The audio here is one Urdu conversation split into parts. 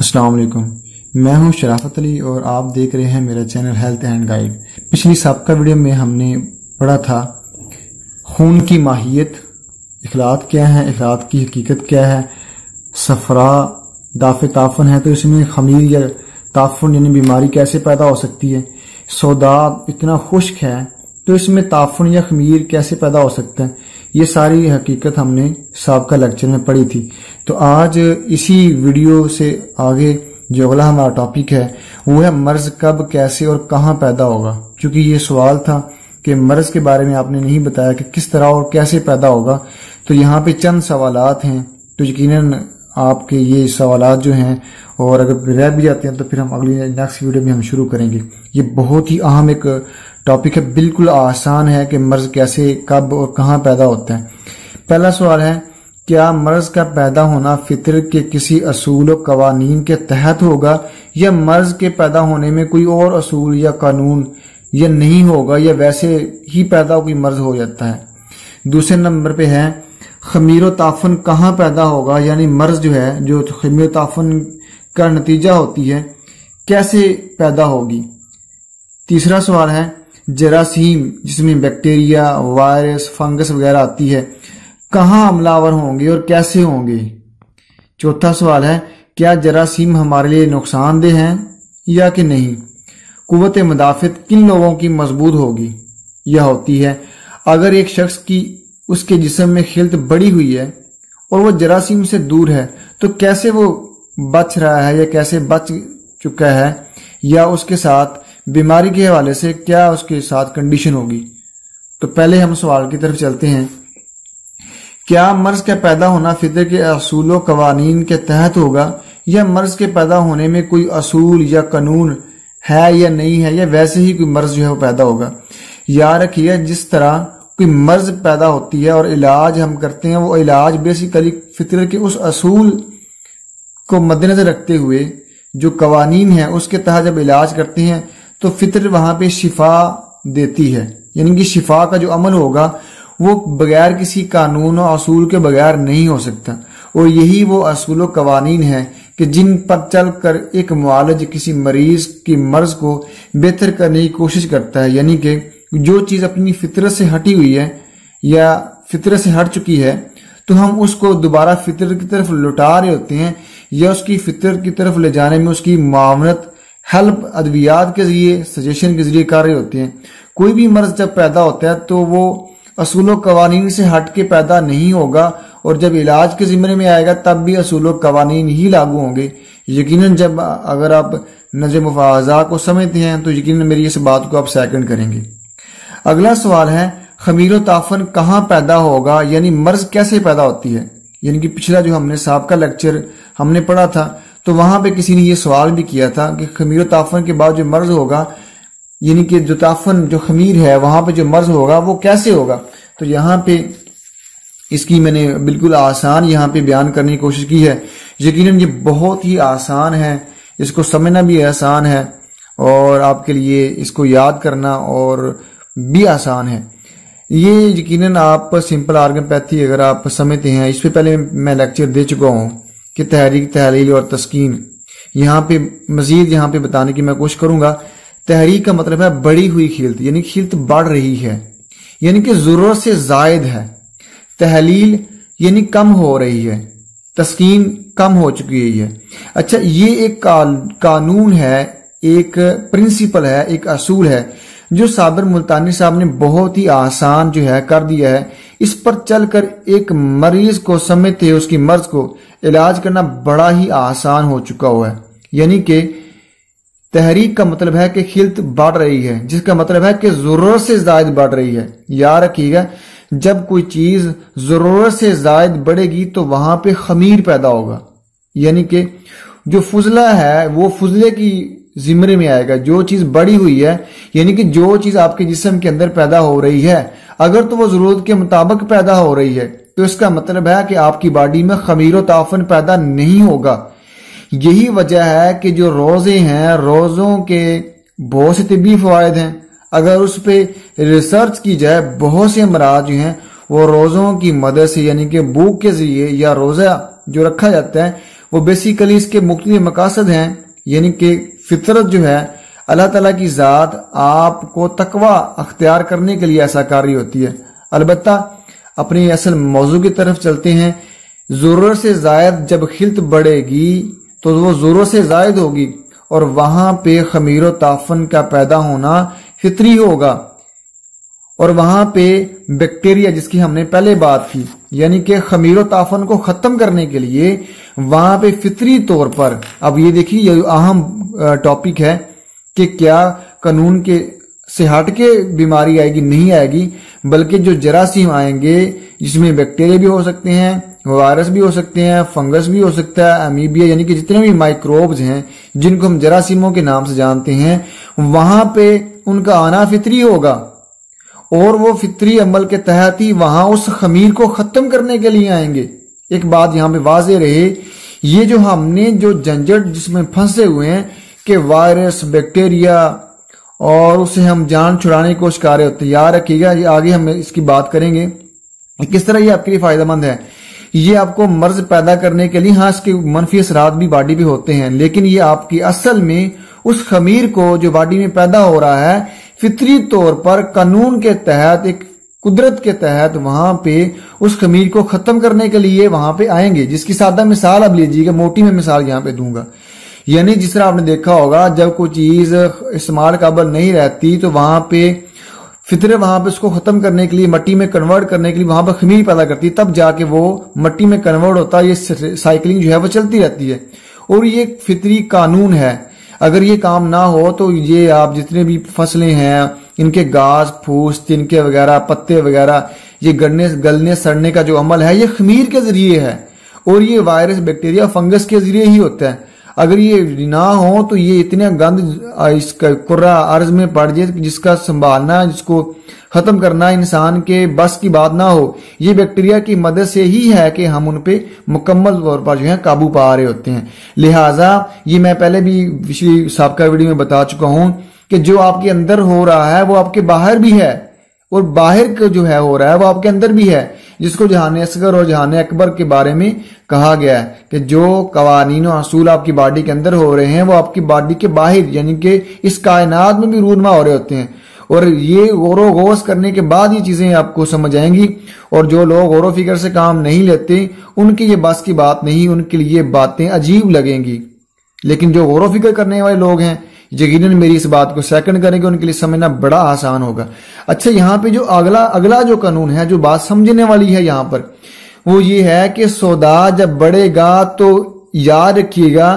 السلام علیکم، میں ہوں شرافت علی اور آپ دیکھ رہے ہیں میرا چینل ہیلتھ اینڈ گائیڈ۔ پچھلی سابقہ ویڈیو میں ہم نے پڑھا تھا خون کی ماہیت، اخلاط کیا ہے، اخلاط کی حقیقت کیا ہے، صفرا دافع تعفن ہے تو اس میں خمیر یا تعفن یعنی بیماری کیسے پیدا ہو سکتی ہے، سودا اتنا خشک ہے تو اس میں تعفن یا خمیر کیسے پیدا ہو سکتا ہے، یہ ساری حقیقت ہم نے سابقہ لیکچر میں پڑھی تھی۔ تو آج اسی ویڈیو سے آگے جو اگلا ہمارا ٹاپک ہے وہ ہے مرض کب، کیسے اور کہاں پیدا ہوگا۔ چونکہ یہ سوال تھا کہ مرض کے بارے میں آپ نے نہیں بتایا کہ کس طرح اور کیسے پیدا ہوگا، تو یہاں پہ چند سوالات ہیں تو یقیناً آپ کے یہ سوالات جو ہیں اور اگر رہ بھی جاتے ہیں تو پھر ہم اگلی نیکسٹ ویڈیو میں ہم شروع کریں گے۔ یہ بہت ہی اہم ایک ٹاپک ہے، بالکل آسان ہے کہ مرض کیسے، کب اور کہاں پیدا ہوتا ہے۔ پہلا سوال ہے، کیا مرض کا پیدا ہونا فطرت کے کسی اصول و قوانین کے تحت ہوگا یا مرض کے پیدا ہونے میں کوئی اور اصول یا قانون یا نہیں ہوگا یا ویسے ہی پیدا کوئی مرض ہو جاتا ہے۔ دوسرے نمبر پہ ہے، خمیر و تعفن کہاں پیدا ہوگا، یعنی مرض جو ہے جو خمیر و تعفن کا نتیجہ ہوتی ہے کیسے پیدا ہوگی۔ تیسرا سوال ہے، جراثیم جس میں بیکٹیریا، وائرس، فنگس وغیرہ آتی ہے کہاں حملہ آور ہوں گے اور کیسے ہوں گے۔ چوتھا سوال ہے، کیا جراثیم ہمارے لیے نقصان دہ ہیں یا کہ نہیں۔ قوت مدافعت کن لوگوں کی مضبوط ہوگی یا ہوتی ہے۔ اگر ایک شخص کی اس کے جسم میں خلط بڑی ہوئی ہے اور وہ جراثیم سے دور ہے تو کیسے وہ بچ رہا ہے یا کیسے بچ چکا ہے، یا اس کے ساتھ بیماری کے حوالے سے کیا اس کے ساتھ کنڈیشن ہوگی۔ تو پہلے ہم سوال کی طرف چلتے ہیں، کیا مرض کا پیدا ہونا فطرت کے اصول و قوانین کے تحت ہوگا یا مرض کے پیدا ہونے میں کوئی اصول یا قانون ہے یا نہیں ہے یا ویسے ہی کوئی مرض جو ہے وہ پیدا ہوگا۔ یاد رکھیے، جس طرح کوئی مرض پیدا ہوتی ہے اور علاج ہم کرتے ہیں، وہ علاج بیسیکلی فطرت کے اس اصول کو مد نظر رکھتے ہوئے جو قوانین ہیں اس کے تحت جب علاج کرتے ہیں تو فطرت وہاں پہ شفا دیتی ہے، یعنی کہ شفا کا جو عمل ہوگا وہ بغیر کسی قانون و اصول کے بغیر نہیں ہو سکتا، اور یہی وہ اصول و قوانین ہیں کہ جن پر چل کر ایک معالج کسی مریض کی مرض کو بہتر کرنے کی کوشش کرتا ہے۔ یعنی کہ جو چیز اپنی فطرت سے ہٹی ہوئی ہے یا فطرت سے ہٹ چکی ہے تو ہم اس کو دوبارہ فطرت کی طرف لوٹا رہے ہوتے ہیں یا اس کی فطرت کی طرف لے جانے میں اس کی معاونت، ہیلپ ادویات کے ذریعے، سجیشن کے ذریعے کر رہے ہوتے ہیں۔ کوئی بھی مرض جب پیدا ہوتا ہے تو وہ اصول و قوانین سے ہٹ کے پیدا نہیں ہوگا، اور جب علاج کے ذمے میں آئے گا تب بھی اصول و قوانین ہی لاگو ہوں گے۔ یقیناً جب اگر آپ نظم مفاضہ کو سمجھتے ہیں تو یقیناً میری اس بات کو آپ سیکنڈ کریں گے۔ اگلا سوال ہے، خمیر و تعفن کہاں پیدا ہوگا، یعنی مرض کیسے پیدا ہوتی ہے۔ یعنی کہ پچھلا جو ہم نے سابقہ لیکچر ہم نے پڑھا تھا تو وہاں پہ کسی نے یہ سوال بھی کیا تھا کہ خمیر و تعفن کے بعد جو مرض ہوگا، یعنی کہ جو تعفن جو خمیر ہے وہاں پہ جو مرض ہوگا وہ کیسے ہوگا۔ تو یہاں پہ اس کی میں نے بالکل آسان یہاں پہ بیان کرنے کی کوشش کی ہے۔ یقیناً یہ بہت ہی آسان ہے، اس کو سمجھنا بھی آسان ہے اور آپ کے لیے اس کو یاد کرنا اور بھی آسان ہے۔ یہ یقیناً آپ سمپل آرگن اگر آپ سمجھتے ہیں، اس پہ پہلے میں لیکچر دے چکا ہوں کہ تحریک، تحلیل اور تسکین، یہاں پہ مزید یہاں پہ بتانے کی میں کوشش کروں گا۔ تحریک کا مطلب ہے بڑی ہوئی خلط، یعنی خلط بڑھ رہی ہے، یعنی کہ ضرورت سے زائد ہے۔ تحلیل یعنی کم ہو رہی ہے، تسکین کم ہو چکی ہے۔ اچھا، یہ ایک قانون ہے، ایک پرنسپل ہے، ایک اصول ہے جو صابر ملتانی صاحب نے بہت ہی آسان جو ہے کر دیا ہے۔ اس پر چل کر ایک مریض کو سمجھتے اس کی مرض کو علاج کرنا بڑا ہی آسان ہو چکا ہوا ہے۔ یعنی کہ تحریک کا مطلب ہے کہ خلط بڑھ رہی ہے، جس کا مطلب ہے کہ ضرورت سے زائد بڑھ رہی ہے۔ یاد رکھیے گا، جب کوئی چیز ضرورت سے زائد بڑھے گی تو وہاں پہ خمیر پیدا ہوگا، یعنی کہ جو فضلہ ہے وہ فضلے کی زمرے میں آئے گا۔ جو چیز بڑی ہوئی ہے، یعنی کہ جو چیز آپ کے جسم کے اندر پیدا ہو رہی ہے، اگر تو وہ ضرورت کے مطابق پیدا ہو رہی ہے تو اس کا مطلب ہے کہ آپ کی باڈی میں خمیر و تعفن پیدا نہیں ہوگا۔ یہی وجہ ہے کہ جو روزے ہیں، روزوں کے بہت سے طبی فوائد ہیں، اگر اس پہ ریسرچ کی جائے بہت سے امراض جو ہیں وہ روزوں کی مدد سے، یعنی کہ بھوک کے ذریعے یا روزہ جو رکھا جاتا ہے وہ بیسیکلی اس کے مختلف مقاصد ہیں، یعنی کہ فطرت جو ہے اللہ تعالیٰ کی ذات آپ کو تقوی اختیار کرنے کے لیے ایسا کر رہی ہوتی ہے۔ البتہ اپنی اصل موضوع کی طرف چلتے ہیں۔ ضرورت سے زائد جب خلط بڑھے گی تو وہ ضرورت سے زائد ہوگی، اور وہاں پہ خمیر و تعفن کا پیدا ہونا فطری ہوگا، اور وہاں پہ بیکٹیریا جس کی ہم نے پہلے بات کی، یعنی کہ خمیر و تعفن کو ختم کرنے کے لیے وہاں پہ فطری طور پر، اب یہ دیکھیے یہ اہم ٹاپک ہے کہ کیا قانون کے سے ہٹ کے بیماری آئے گی؟ نہیں آئے گی، بلکہ جو جراثیم آئیں گے جس میں بیکٹیریا بھی ہو سکتے ہیں، وائرس بھی ہو سکتے ہیں، فنگس بھی ہو سکتا ہے، امیبیا یعنی کہ جتنے بھی مائکروبز ہیں جن کو ہم جراثیموں کے نام سے جانتے ہیں، وہاں پہ ان کا آنا فطری ہوگا، اور وہ فطری عمل کے تحت ہی وہاں اس خمیر کو ختم کرنے کے لیے آئیں گے۔ ایک بات یہاں پہ واضح رہے، یہ جو ہم نے جو جھنجھٹ جس میں پھنسے ہوئے ہیں کہ وائرس، بیکٹیریا، اور اسے ہم جان چھڑانے کی کوشش کر رہے ہوتے ہیں، یاد رکھیے گا، یہ آگے ہم اس کی بات کریں گے کس طرح یہ آپ کے لیے فائدہ مند ہے۔ یہ آپ کو مرض پیدا کرنے کے لیے، ہاں اس کے منفی اثرات بھی باڈی پہ ہوتے ہیں، لیکن یہ آپ کی اصل میں اس خمیر کو جو باڈی میں پیدا ہو رہا ہے فطری طور پر قانون کے تحت، ایک قدرت کے تحت وہاں پہ اس خمیر کو ختم کرنے کے لیے وہاں پہ آئیں گے، جس کی سادہ مثال اب لیجیے گا، موٹی میں مثال یہاں پہ دوں گا۔ یعنی جس طرح آپ نے دیکھا ہوگا جب کوئی چیز استعمال قابل نہیں رہتی تو وہاں پہ فطرت وہاں پہ اس کو ختم کرنے کے لیے، مٹی میں کنورٹ کرنے کے لیے وہاں پہ خمیر پیدا کرتی ہے، تب جا کے وہ مٹی میں کنورٹ ہوتا ہے، یہ سائیکلنگ جو ہے وہ چلتی رہتی ہے، اور یہ فطری قانون ہے۔ اگر یہ کام نہ ہو تو یہ آپ جتنے بھی فصلیں ہیں، ان کے گھاس پھوس، تنکے وغیرہ، پتے وغیرہ، یہ گلنے سڑنے کا جو عمل ہے یہ خمیر کے ذریعے ہے، اور یہ وائرس، بیکٹیریا، فنگس کے ذریعے ہی ہوتا ہے۔ اگر یہ نہ ہو تو یہ اتنے گند اس کا قرہ ارض میں پڑ جائے جس کا سنبھالنا، جس کو ختم کرنا انسان کے بس کی بات نہ ہو۔ یہ بیکٹیریا کی مدد سے ہی ہے کہ ہم ان پہ مکمل طور پر جو ہے قابو پا رہے ہوتے ہیں۔ لہٰذا یہ میں پہلے بھی پچھلی سابقہ ویڈیو میں بتا چکا ہوں کہ جو آپ کے اندر ہو رہا ہے وہ آپ کے باہر بھی ہے، اور باہر کا جو ہے ہو رہا ہے وہ آپ کے اندر بھی ہے، جس کو جہان اصغر اور جہان اکبر کے بارے میں کہا گیا ہے کہ جو قوانین و اصول آپ کی باڈی کے اندر ہو رہے ہیں وہ آپ کی باڈی کے باہر یعنی کہ اس کائنات میں بھی رونما ہو رہے ہوتے ہیں، اور یہ غور و غوص کرنے کے بعد یہ چیزیں آپ کو سمجھ آئیں گی۔ اور جو لوگ غور و فکر سے کام نہیں لیتے ان کی یہ بس کی بات نہیں، ان کے لیے باتیں عجیب لگیں گی، لیکن جو غور و فکر کرنے والے لوگ ہیں یقیناً میری اس بات کو سیکنڈ کریں گے، ان کے لیے سمجھنا بڑا آسان ہوگا۔ اچھا، یہاں پہ جو اگلا جو قانون ہے، جو بات سمجھنے والی ہے یہاں پر، وہ یہ ہے کہ سودا جب بڑھے گا تو یاد رکھیے گا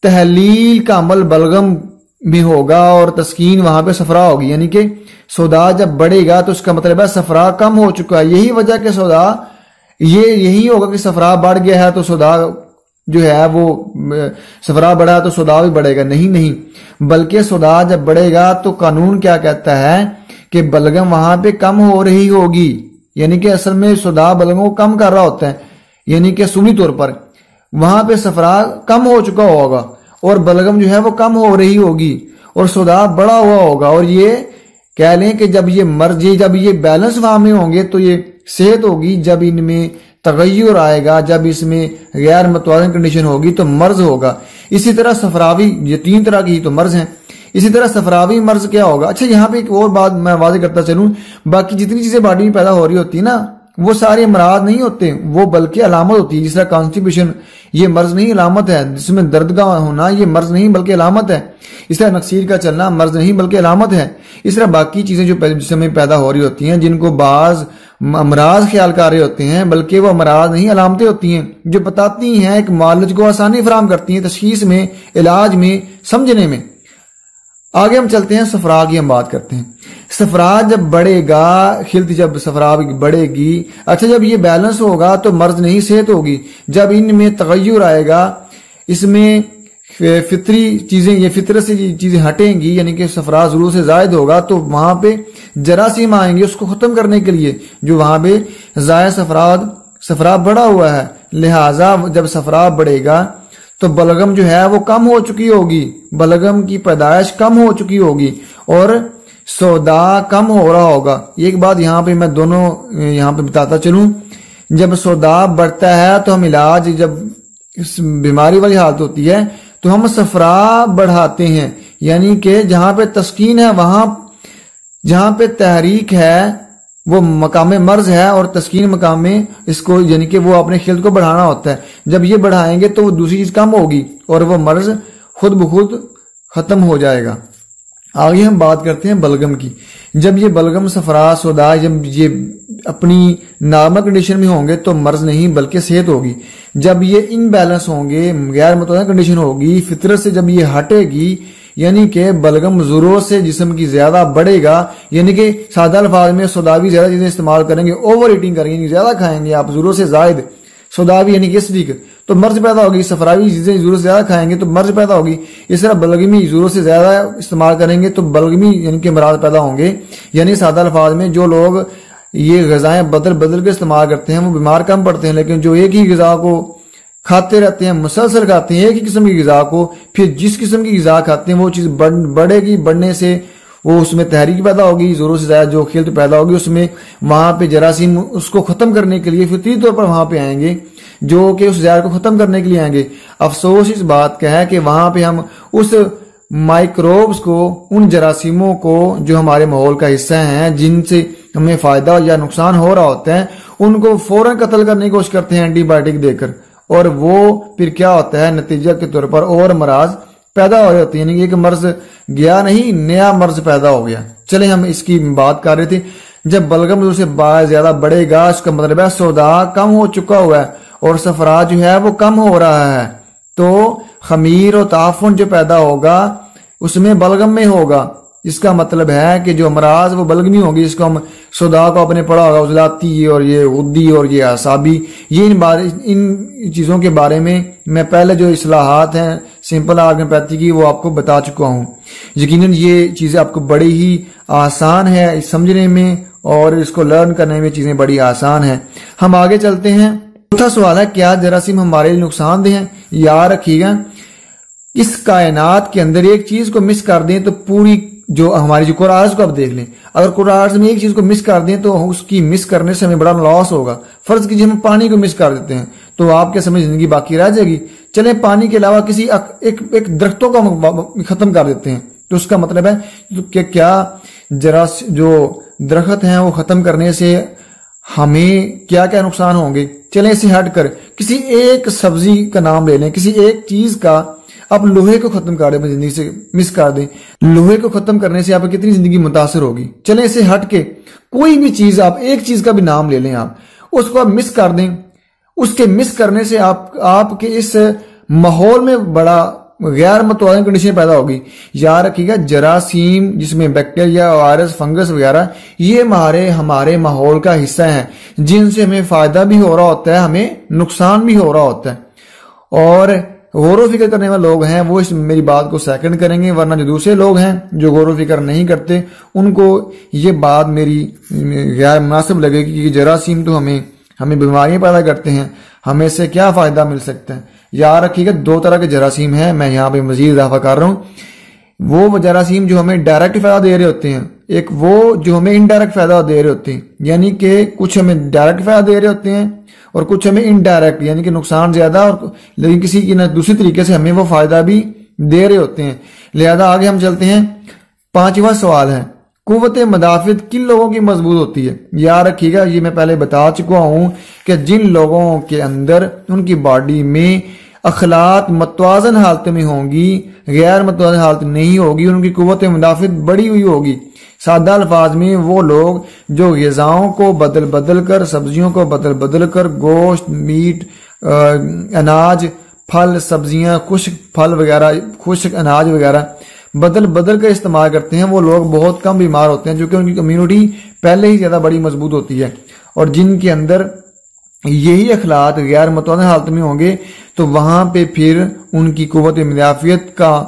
تحلیل کا عمل بلغم میں ہوگا اور تسکین وہاں پہ صفرا ہوگی، یعنی کہ سودا جب بڑھے گا تو اس کا مطلب ہے صفرا کم ہو چکا ہے۔ یہی وجہ کہ سودا یہی ہوگا کہ صفرا بڑھ گیا ہے تو سودا جو ہے وہ صفرا بڑھا تو سودا بھی بڑھے گا، نہیں، بلکہ سودا جب بڑھے گا تو قانون کیا کہتا ہے کہ بلغم وہاں پہ کم ہو رہی ہوگی، یعنی کہ اصل میں سودا بلغم کو کم کر رہا ہوتا ہے، یعنی کہ اصولی طور پر وہاں پہ صفرا کم ہو چکا ہوگا اور بلغم جو ہے وہ کم ہو رہی ہوگی اور سودا بڑا ہوا ہوگا، اور یہ کہہ لیں کہ جب یہ مرضی، جب یہ بیلنس وہاں میں ہوں گے تو یہ صحت ہوگی، جب ان میں تغیر آئے گا، جب اس میں غیر متوازن کنڈیشن ہوگی تو مرض ہوگا۔ اسی طرح صفراوی، یہ تین طرح کی تو مرض ہیں، اسی طرح صفراوی مرض کیا ہوگا؟ اچھا، یہاں پہ ایک اور بات میں واضح کرتا چلوں، باقی جتنی چیزیں باڈی میں پیدا ہو رہی ہوتی ہے نا وہ سارے امراض نہیں ہوتے، وہ بلکہ علامت ہوتی ہے۔ جس طرح کانسٹیپیشن یہ مرض نہیں علامت ہے، جس میں درد کا ہونا یہ مرض نہیں بلکہ علامت ہے، اس طرح نقصیر کا چلنا مرض نہیں بلکہ علامت ہے۔ اس طرح باقی چیزیں جو جسم میں پیدا ہو رہی ہوتی ہیں جن کو بعض امراض خیال کر رہے ہوتے ہیں بلکہ وہ امراض نہیں علامتیں ہوتی ہیں جو بتاتی ہیں، ایک معالج کو آسانی فراہم کرتی ہیں تشخیص میں، علاج میں، سمجھنے میں۔ آگے ہم چلتے ہیں، صفرا کی ہم بات کرتے ہیں۔ صفرا جب بڑھے گا، خلط جب صفرا بڑھے گی، اچھا جب یہ بیلنس ہوگا تو مرض نہیں صحت ہوگی۔ جب ان میں تغیر آئے گا، اس میں فطری چیزیں، یہ فطرت سے چیزیں ہٹیں گی، یعنی کہ صفرا ضرور سے زائد ہوگا تو وہاں پہ جراثیم آئیں گے اس کو ختم کرنے کے لیے، جو وہاں پہ زائد صفرا بڑھا ہوا ہے۔ لہٰذا جب صفرا بڑھے گا تو بلغم جو ہے وہ کم ہو چکی ہوگی، بلغم کی پیدائش کم ہو چکی ہوگی اور سودا کم ہو رہا ہوگا۔ ایک بات یہاں پہ میں دونوں یہاں پہ بتاتا چلوں، جب سودا بڑھتا ہے تو ہم علاج جب بیماری والی حالت ہوتی ہے تو ہم صفرا بڑھاتے ہیں، یعنی کہ جہاں پہ تسکین ہے، وہاں جہاں پہ تحریک ہے وہ مقام مرض ہے، اور تسکین مقام میں اس کو یعنی کہ وہ اپنے خلط کو بڑھانا ہوتا ہے۔ جب یہ بڑھائیں گے تو وہ دوسری چیز کم ہوگی اور وہ مرض خود بخود ختم ہو جائے گا۔ آگے ہم بات کرتے ہیں بلغم کی۔ جب یہ بلغم، صفرا، سودا جب یہ اپنی نارمل کنڈیشن میں ہوں گے تو مرض نہیں بلکہ صحت ہوگی۔ جب یہ ان بیلنس ہوں گے، غیر متوازن کنڈیشن ہوگی، فطرت سے جب یہ ہٹے گی، یعنی کہ بلغم ضرورت سے جسم کی زیادہ بڑھے گا، یعنی کہ سادہ الفاظ میں سوداوی زیادہ چیزیں استعمال کریں گے، اوور ایٹنگ کریں گے، زیادہ کھائیں گے آپ ضرورت سے زائد، سوداوی یعنی کہ اسٹک، تو مرض پیدا ہوگی۔ صفراوی چیزیں ضرورت سے زیادہ کھائیں گے تو مرض پیدا ہوگی۔ اس طرح بلغمی ضرورت سے زیادہ استعمال کریں گے تو بلغمی یعنی کہ امراض پیدا ہوں گے۔ یعنی سادہ الفاظ میں جو لوگ یہ غذائیں بدل بدل کے استعمال کرتے ہیں وہ بیمار کم پڑتے ہیں، لیکن جو ایک ہی غذا کو کھاتے رہتے ہیں، مسلسل کھاتے ہیں ایک ہی قسم کی غذا کو، پھر جس قسم کی غذا کھاتے ہیں وہ چیز بڑھے گی، بڑھنے سے وہ اس میں تحریک پیدا ہوگی، ضرورت سے زیادہ جو خلط پیدا ہوگی اس میں، وہاں پہ جراثیم اس کو ختم کرنے کے لیے فطری طور پر وہاں پہ آئیں گے، جو کہ اس زہر کو ختم کرنے کے لیے آئیں گے۔ افسوس اس بات کا ہے کہ وہاں پہ ہم اس مائکروبز کو، ان جراثیموں کو جو ہمارے ماحول کا حصہ ہیں، جن سے ہمیں فائدہ یا نقصان ہو رہا ہوتا ہے، ان کو فوراً قتل کرنے کی کوشش کرتے ہیں اینٹی بائیوٹک دے کر، اور وہ پھر کیا ہوتا ہے نتیجہ کے طور پر اور امراض پیدا ہو جاتے ہیں، یعنی کہ ایک مرض گیا نہیں، نیا مرض پیدا ہو گیا۔ چلیں ہم اس کی بات کر رہے تھے، جب بلغم ضرورت سے زیادہ بڑھے گا اس کا مطلب ہے سودا کم ہو چکا ہوا ہے اور صفرا جو ہے وہ کم ہو رہا ہے، تو خمیر و تعفن جو پیدا ہوگا اس میں بلغم میں ہوگا۔ اس کا مطلب ہے کہ جو امراض وہ بلغمی ہوگی، اس کو ہم سودا کو اپنے پڑھا ہوگا، عضلاتی اور یہ غدی اور یہ اعصابی، یہ ان چیزوں کے بارے میں پہلے جو اصلاحات ہیں سمپل آرگنوپیتھی کی وہ آپ کو بتا چکا ہوں۔ یقیناً یہ چیزیں آپ کو بڑی ہی آسان ہے سمجھنے میں اور اس کو لرن کرنے میں، چیزیں بڑی آسان ہیں۔ ہم آگے چلتے ہیں۔ چوتھا سوال ہے کیا جراثیم ہمارے لیے نقصان دہ ہیں؟ یاد رکھیے گا اس کائنات کے اندر ایک چیز کو مس کر دیں تو پوری جو ہماری جو قرآن کو آپ دیکھ لیں، اگر قرآن میں ایک چیز کو مس کر دیں تو اس کی مس کرنے سے ہمیں بڑا لاس ہوگا۔ فرض کیجیے ہم پانی کو مس کر دیتے ہیں تو آپ کے سمجھ زندگی باقی رہ جائے گی۔ چلیں پانی کے علاوہ کسی ایک درختوں کو ہم ختم کر دیتے ہیں تو اس کا مطلب ہے کہ کیا جو درخت ہیں وہ ختم کرنے سے ہمیں کیا کیا نقصان ہوں گے؟ چلیں اسے ہٹ کر کسی ایک سبزی کا نام لے لیں، کسی ایک چیز کا، آپ لوہے کو ختم کر دیں، زندگی سے مس کر دیں، لوہے کو ختم کرنے سے آپ کی کتنی زندگی متاثر ہوگی۔ چلیں اسے ہٹ کے کوئی بھی چیز، آپ ایک چیز کا بھی نام لے لیں، آپ اس کو آپ مس کر دیں، اس کے مس کرنے سے آپ کے اس ماحول میں بڑا غیر متوازن کنڈیشن پیدا ہوگی۔ یاد رکھیے گا جراثیم جس میں بیکٹیریا، وائرس، فنگس وغیرہ یہ ہمارے ماحول کا حصہ ہیں، جن سے ہمیں فائدہ بھی ہو رہا ہوتا ہے، ہمیں نقصان بھی ہو رہا ہوتا ہے۔ اور غور و فکر کرنے والے لوگ ہیں وہ اس میری بات کو سیکنڈ کریں گے، ورنہ جو دوسرے لوگ ہیں جو غور و فکر نہیں کرتے ان کو یہ بات میری غیر مناسب لگے گی کہ جراثیم تو ہمیں بیماریاں پیدا کرتے ہیں، ہمیں اس سے کیا فائدہ مل سکتا ہے۔ یاد رکھیے گا دو طرح کے جراثیم ہیں، میں یہاں پہ مزید اضافہ کر رہا ہوں۔ وہ جراثیم جو ہمیں ڈائریکٹ فائدہ دے رہے ہوتے ہیں، ایک وہ جو ہمیں انڈائریکٹ فائدہ دے رہے ہوتے ہیں، یعنی کہ کچھ ہمیں ڈائریکٹ فائدہ دے رہے ہوتے ہیں اور کچھ ہمیں انڈائریکٹ یعنی کہ نقصان زیادہ اور لیکن کسی کی نہ دوسری طریقے سے ہمیں وہ فائدہ بھی دے رہے ہوتے ہیں۔ لہذا آگے ہم چلتے ہیں۔ پانچواں سوال ہے قوت مدافعت کن لوگوں کی مضبوط ہوتی ہے؟ یاد رکھیے گا یہ میں پہلے بتا چکا ہوں کہ جن لوگوں کے اندر ان کی باڈی میں اخلاق متوازن حالت میں ہوں گی، غیر متوازن حالت نہیں ہوگی، ان کی قوت مدافعت بڑی ہوئی ہوگی۔ سادہ الفاظ میں وہ لوگ جو غذاؤں کو بدل بدل کر، سبزیوں کو بدل بدل کر، گوشت، میٹ، اناج، پھل، سبزیاں، خشک پھل وغیرہ، خشک اناج وغیرہ بدل بدل کر استعمال کرتے ہیں، وہ لوگ بہت کم بیمار ہوتے ہیں، جو کہ ان کی کمیونٹی پہلے ہی زیادہ بڑی مضبوط ہوتی ہے۔ اور جن کے اندر یہی اخلاق غیر متوازن حالت میں ہوں گے تو وہاں پہ پھر ان کی قوت مدافعت کا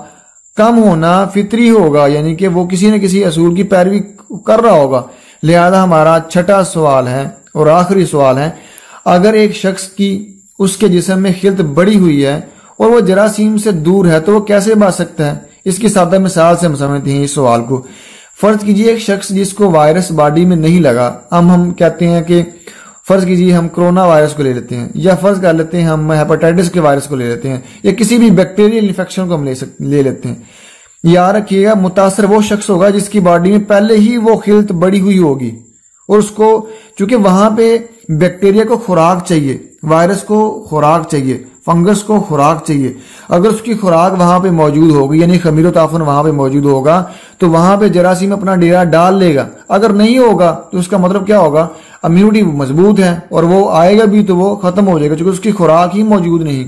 کم ہونا فطری ہوگا، یعنی کہ وہ کسی نہ کسی اصول کی پیروی کر رہا ہوگا۔ لہذا ہمارا چھٹا سوال ہے اور آخری سوال ہے اگر ایک شخص کی اس کے جسم میں خلط بڑی ہوئی ہے اور وہ جراثیم سے دور ہے تو وہ کیسے بچ سکتا ہے؟ اس کی سادہ مثال سے ہم سمجھتے ہیں اس سوال کو۔ فرض کیجئے ایک شخص جس کو وائرس باڈی میں نہیں لگا، ہم کہتے ہیں کہ فرض کیجیے ہم کرونا وائرس کو لے لیتے ہیں، یا فرض کر لیتے ہیں ہم ہیپاٹائٹس کے وائرس کو لے لیتے ہیں، یا کسی بھی بیکٹیریل انفیکشن کو ہم لے لیتے ہیں، یاد رکھیے گا متاثر وہ شخص ہوگا جس کی باڈی میں پہلے ہی وہ خلط بڑی ہوئی ہوگی، اور اس کو چونکہ وہاں پہ بیکٹیریا کو خوراک چاہیے، وائرس کو خوراک چاہیے، فنگس کو خوراک چاہیے، اگر اس کی خوراک وہاں پہ موجود ہوگی یعنی خمیر و تعفن وہاں پہ موجود ہوگا تو وہاں پہ جراثیم اپنا ڈیرا ڈال لے گا، اگر نہیں ہوگا تو اس کا مطلب کیا ہوگا، امیونٹی مضبوط ہے اور وہ آئے گا بھی تو وہ ختم ہو جائے گا چونکہ اس کی خوراک ہی موجود نہیں۔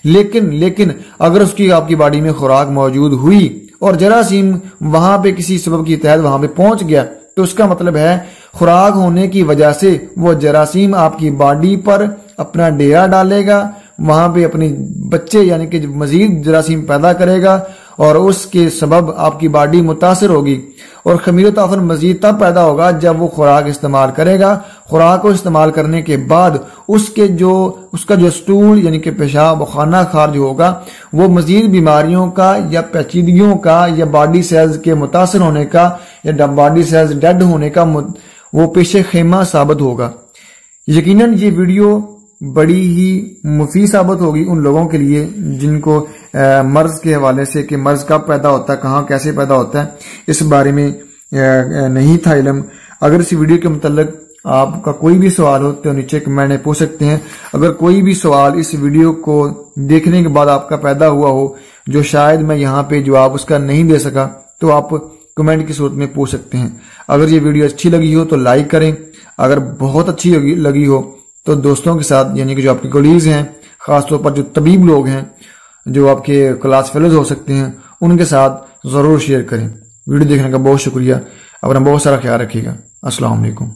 لیکن اگر اس کی آپ کی باڈی میں خوراک موجود ہوئی اور جراثیم وہاں پہ کسی سبب کے تحت وہاں پہ پہنچ گیا تو اس کا مطلب ہے خوراک ہونے کی وجہ سے وہ جراثیم آپ کی باڈی پر اپنا ڈیرا ڈالے گا، وہاں پہ اپنی بچے یعنی کہ مزید جراثیم پیدا کرے گا اور اس کے سبب آپ کی باڈی متاثر ہوگی، اور خمیر و تعفن مزید تب پیدا ہوگا جب وہ خوراک استعمال کرے گا۔ خوراک کو استعمال کرنے کے بعد اس کا جو سٹول یعنی کہ پیشاب و خانہ خارج ہوگا وہ مزید بیماریوں کا یا پیچیدگیوں کا یا باڈی سیلز کے متاثر ہونے کا یا باڈی سیلز ڈیڈ ہونے کا وہ پیش خیمہ ثابت ہوگا۔ یقیناً یہ ویڈیو بڑی ہی مفید ثابت ہوگی ان لوگوں کے لیے جن کو مرض کے حوالے سے کہ مرض کب پیدا ہوتا ہے، کہاں کیسے پیدا ہوتا ہے، اس بارے میں نہیں تھا علم۔ اگر اس ویڈیو کے متعلق آپ کا کوئی بھی سوال ہو تو نیچے کمنٹ میں پوچھ سکتے ہیں۔ اگر کوئی بھی سوال اس ویڈیو کو دیکھنے کے بعد آپ کا پیدا ہوا ہو جو شاید میں یہاں پہ جواب اس کا نہیں دے سکا تو آپ کمنٹ کی صورت میں پوچھ سکتے ہیں۔ اگر یہ ویڈیو اچھی لگی ہو تو لائک کریں، اگر بہت اچھی لگی ہو تو دوستوں کے ساتھ یعنی کہ جو آپ کے کولیگز ہیں، خاص طور پر جو طبیب لوگ ہیں جو آپ کے کلاس فیلوز ہو سکتے ہیں، ان کے ساتھ ضرور شیئر کریں۔ ویڈیو دیکھنے کا بہت شکریہ، اپنا بہت سارا خیال رکھیے گا۔ السلام علیکم۔